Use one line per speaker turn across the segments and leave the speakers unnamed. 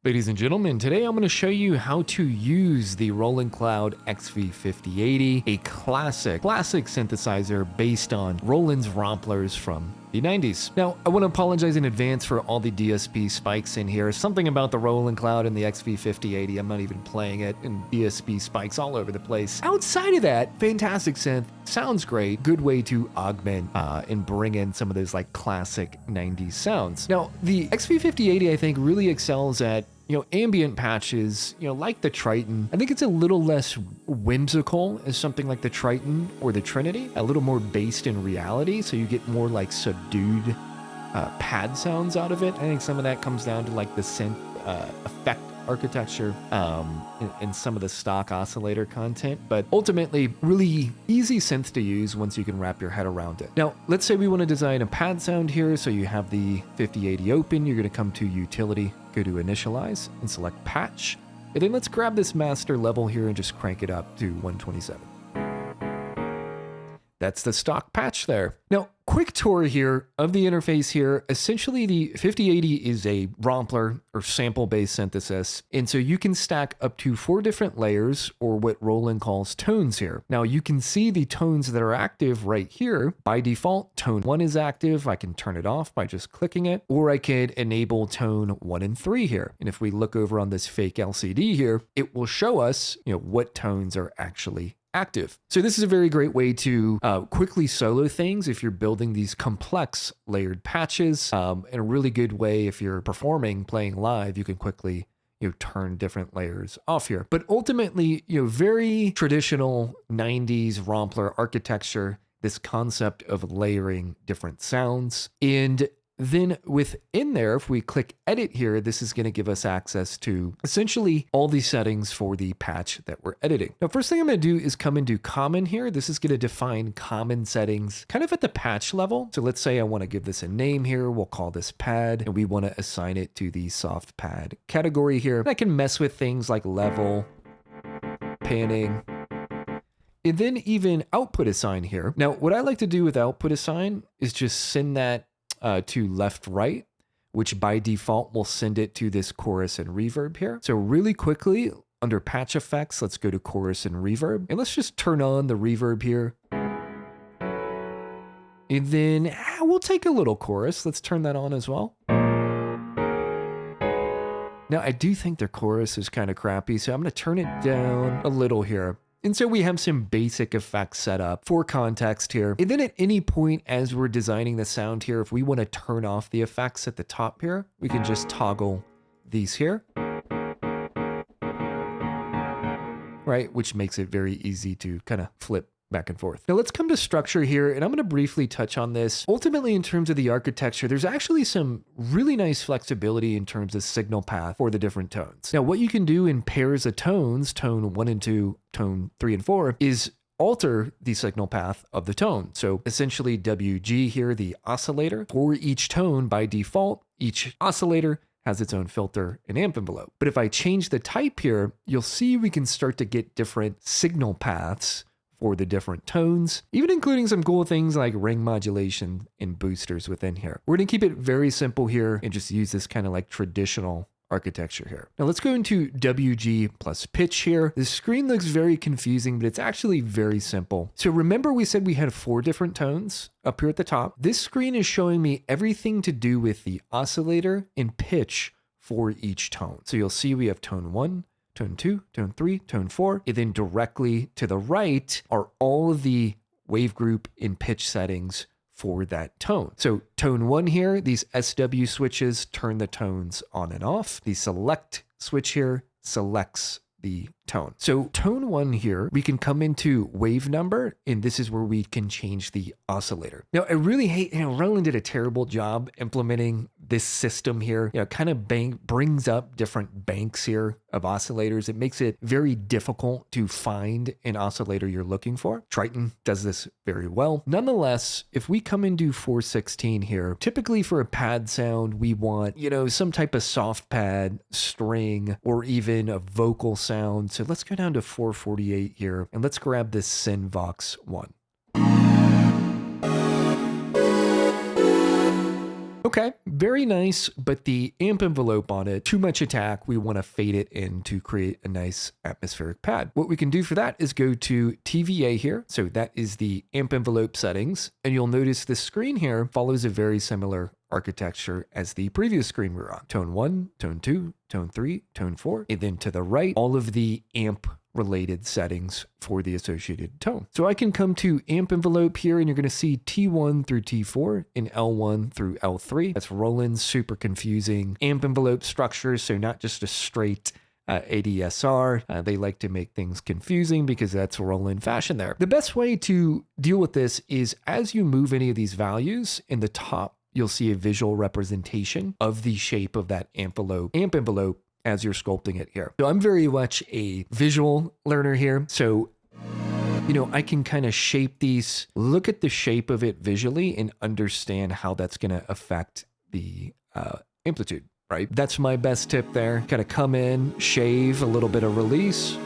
Ladies and gentlemen, today I'm going to show you how to use the Roland Cloud XV-5080, a classic synthesizer based on Roland's Romplers from the 90s. Now, I want to apologize in advance for all the DSP spikes in here. Something about the Roland Cloud and the XV-5080, I'm not even playing it, and DSP spikes all over the place. Outside of that, fantastic synth, sounds great, good way to augment and bring in some of those like classic 90s sounds. Now, the XV-5080 I think really excels at ambient patches, like the Triton. I think it's a little less whimsical as something like the Triton or the Trinity, a little more based in reality, so you get more like subdued pad sounds out of it. I think some of that comes down to like the synth effect architecture and some of the stock oscillator content, but ultimately really easy synth to use once you can wrap your head around it. Now, let's say we want to design a pad sound here, so you have the 5080 open, you're going to come to Utility, go to Initialize, and select Patch, and then let's grab this master level here and just crank it up to 127. That's the stock patch there. Now, quick tour here of the interface here. Essentially, the 5080 is a Rompler or sample-based synthesis, and so you can stack up to 4 different layers, or what Roland calls tones here. Now, you can see the tones that are active right here. By default, tone 1 is active. I can turn it off by just clicking it, or I could enable tone 1 and 3 here. And if we look over on this fake LCD here, it will show us, what tones are actually active. So this is a very great way to quickly solo things if you're building these complex layered patches, and a really good way if you're playing live, you can quickly turn different layers off here. But ultimately, very traditional 90s Rompler architecture, this concept of layering different sounds. And then within there, if we click edit here, this is going to give us access to essentially all the settings for the patch that we're editing. Now, first thing I'm going to do is come into common here. This is going to define common settings kind of at the patch level. So let's say I want to give this a name here. We'll call this pad, and we want to assign it to the soft pad category here. I can mess with things like level, panning, and then even output assign here. Now, what I like to do with output assign is just send that to left, right, which by default will send it to this chorus and reverb here. So really quickly under patch effects, let's go to chorus and reverb, and let's just turn on the reverb here. And then we'll take a little chorus. Let's turn that on as well. Now I do think their chorus is kind of crappy, so I'm going to turn it down a little here. And so we have some basic effects set up for context here. And then at any point as we're designing the sound here, if we want to turn off the effects at the top here, we can just toggle these here. Right, which makes it very easy to kind of flip back and forth. Now let's come to structure here, and I'm going to briefly touch on this. Ultimately, in terms of the architecture, there's actually some really nice flexibility in terms of signal path for the different tones. Now, what you can do in pairs of tones, tone 1 and 2, tone 3 and 4, is alter the signal path of the tone. So essentially WG here, the oscillator, for each tone by default, each oscillator has its own filter and amp envelope. But if I change the type here, you'll see we can start to get different signal paths for the different tones, even including some cool things like ring modulation and boosters within here. We're gonna keep it very simple here and just use this kind of like traditional architecture here. Now let's go into WG plus pitch here. The screen looks very confusing, but it's actually very simple. So remember we said we had 4 different tones up here at the top. This screen is showing me everything to do with the oscillator and pitch for each tone. So you'll see we have tone 1, tone 2, tone 3, tone 4, and then directly to the right are all of the wave group and pitch settings for that tone. So tone 1 here, these SW switches turn the tones on and off. The select switch here selects the tone. So tone 1 here, we can come into wave number, and this is where we can change the oscillator. Now, I really hate, Roland did a terrible job implementing this system here. Kind of brings up different banks here of oscillators. It makes it very difficult to find an oscillator you're looking for. Triton does this very well. Nonetheless, if we come into 416 here, typically for a pad sound, we want, some type of soft pad, string, or even a vocal sound. So let's go down to 448 here, and let's grab this Synvox 1. Okay, very nice, but the amp envelope on it, too much attack. We want to fade it in to create a nice atmospheric pad. What we can do for that is go to TVA here. So that is the amp envelope settings. And you'll notice the screen here follows a very similar architecture as the previous screen we were on. Tone 1, tone 2, tone 3, tone 4, and then to the right, all of the amp related settings for the associated tone. So I can come to amp envelope here and you're going to see T1 through T4 and L1 through L3. That's Roland, super confusing amp envelope structure. So not just a straight ADSR. They like to make things confusing because that's Roland fashion there. The best way to deal with this is as you move any of these values in the top, you'll see a visual representation of the shape of that amp envelope as you're sculpting it here. So I'm very much a visual learner here. So, you know, I can kind of shape these, look at the shape of it visually and understand how that's going to affect the amplitude, right? That's my best tip there. Kind of come in, shave, a little bit of release.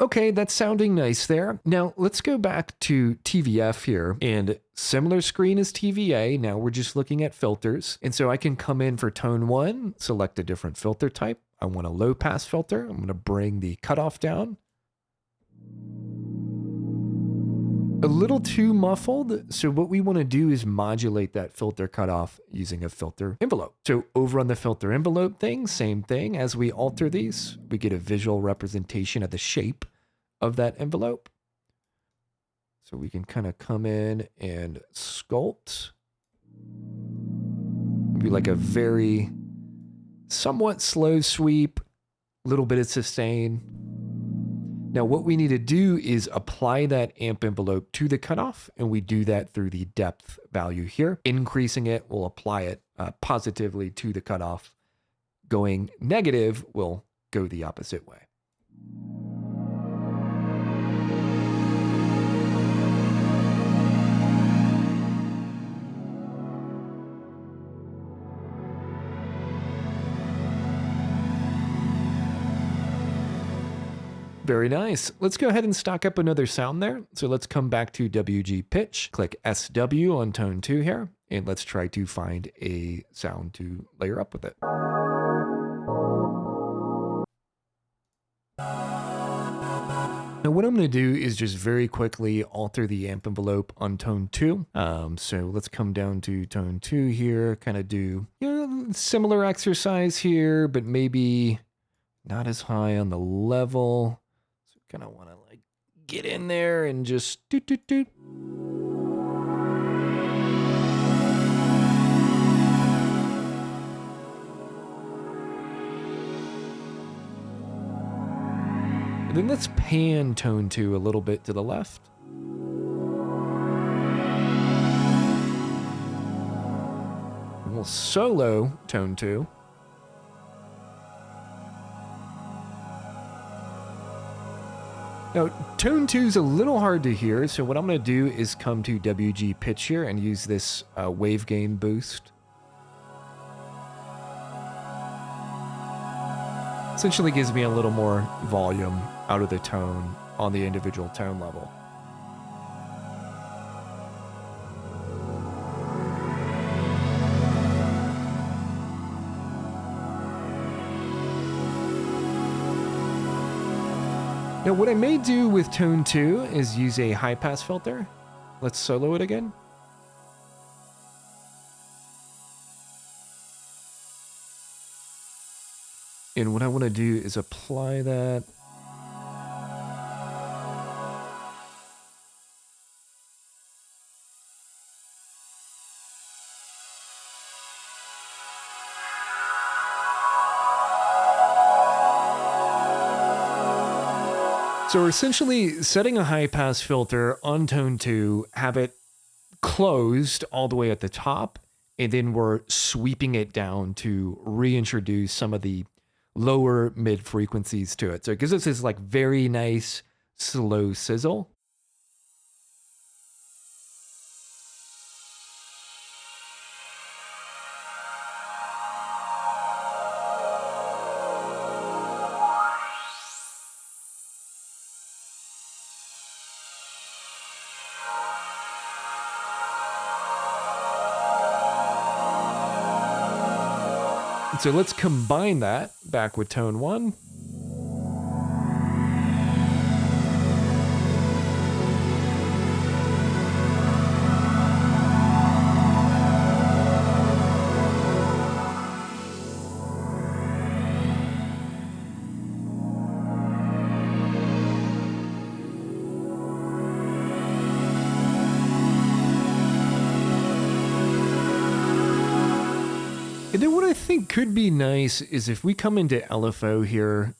Okay, that's sounding nice there. Now let's go back to TVF here and similar screen as TVA. Now we're just looking at filters. And so I can come in for tone 1, select a different filter type. I want a low pass filter. I'm going to bring the cutoff down. A little too muffled. So what we want to do is modulate that filter cutoff using a filter envelope. So over on the filter envelope thing, same thing. As we alter these, we get a visual representation of the shape of that envelope. So we can kind of come in and sculpt. Be like a very somewhat slow sweep, little bit of sustain. Now what we need to do is apply that amp envelope to the cutoff, and we do that through the depth value here. Increasing it will apply it positively to the cutoff. Going negative will go the opposite way. Very nice. Let's go ahead and stock up another sound there. So let's come back to WG pitch, click SW on tone 2 here, and let's try to find a sound to layer up with it. Now what I'm going to do is just very quickly alter the amp envelope on tone 2. So let's come down to tone 2 here, kind of do similar exercise here, but maybe not as high on the level. So kind of want to like get in there and just doot doot doot. And then let's pan tone 2 a little bit to the left. And we'll solo tone 2. Now, tone 2 is a little hard to hear, so what I'm going to do is come to WG pitch here and use this wave gain boost. Essentially gives me a little more volume out of the tone on the individual tone level. Now what I may do with tone 2 is use a high pass filter. Let's solo it again. And what I want to do is apply that. So we're essentially setting a high pass filter on tone 2, have it closed all the way at the top, and then we're sweeping it down to reintroduce some of the lower mid frequencies to it. So it gives us this like very nice slow sizzle. so let's combine that back with tone 1. And then what I think could be nice is if we come into LFO here,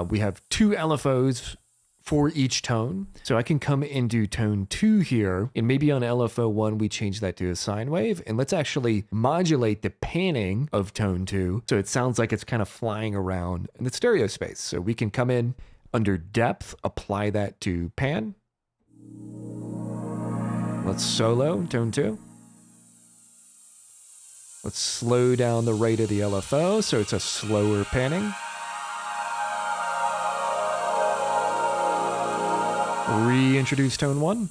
we have 2 LFOs for each tone. So I can come into tone 2 here, and maybe on LFO 1, we change that to a sine wave. And let's actually modulate the panning of tone 2. So it sounds like it's kind of flying around in the stereo space. So we can come in under depth, apply that to pan. Let's solo tone 2. Let's slow down the rate of the LFO so it's a slower panning. Reintroduce tone 1.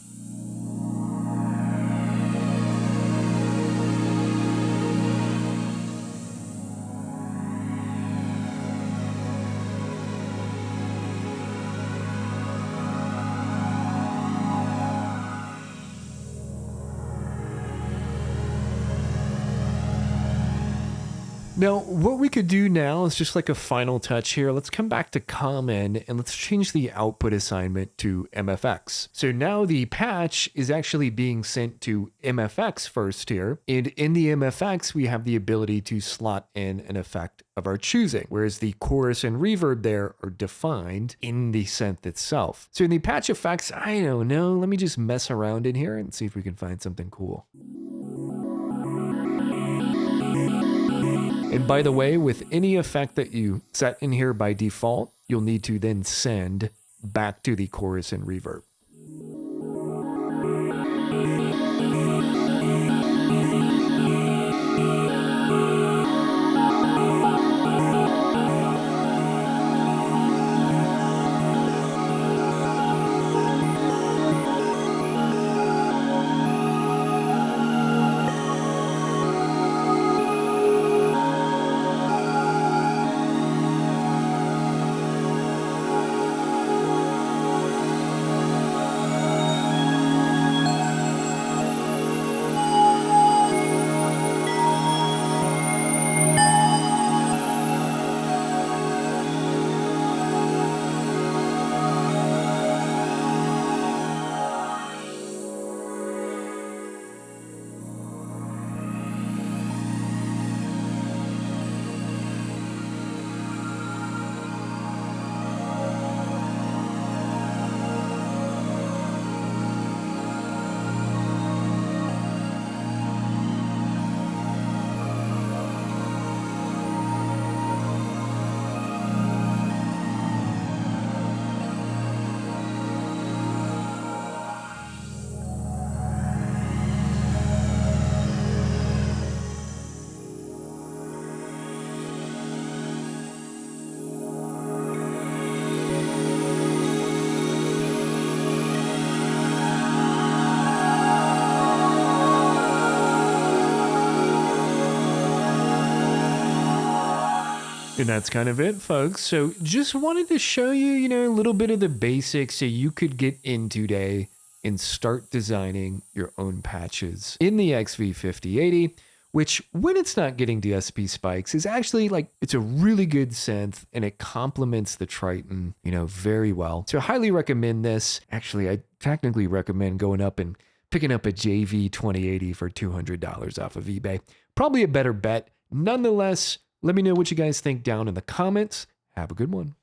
Now, what we could do now is just like a final touch here. Let's come back to common and let's change the output assignment to MFX. So now the patch is actually being sent to MFX first here. And in the MFX, we have the ability to slot in an effect of our choosing, whereas the chorus and reverb there are defined in the synth itself. So in the patch effects, I don't know, let me just mess around in here and see if we can find something cool. And by the way, with any effect that you set in here by default, you'll need to then send back to the chorus and reverb. And that's kind of it, folks. So just wanted to show you, a little bit of the basics so you could get in today and start designing your own patches in the XV-5080, which when it's not getting DSP spikes is actually it's a really good synth and it complements the Triton, very well. So I highly recommend this. Actually, I technically recommend going up and picking up a JV-2080 for $200 off of eBay. Probably a better bet. Nonetheless, let me know what you guys think down in the comments. Have a good one.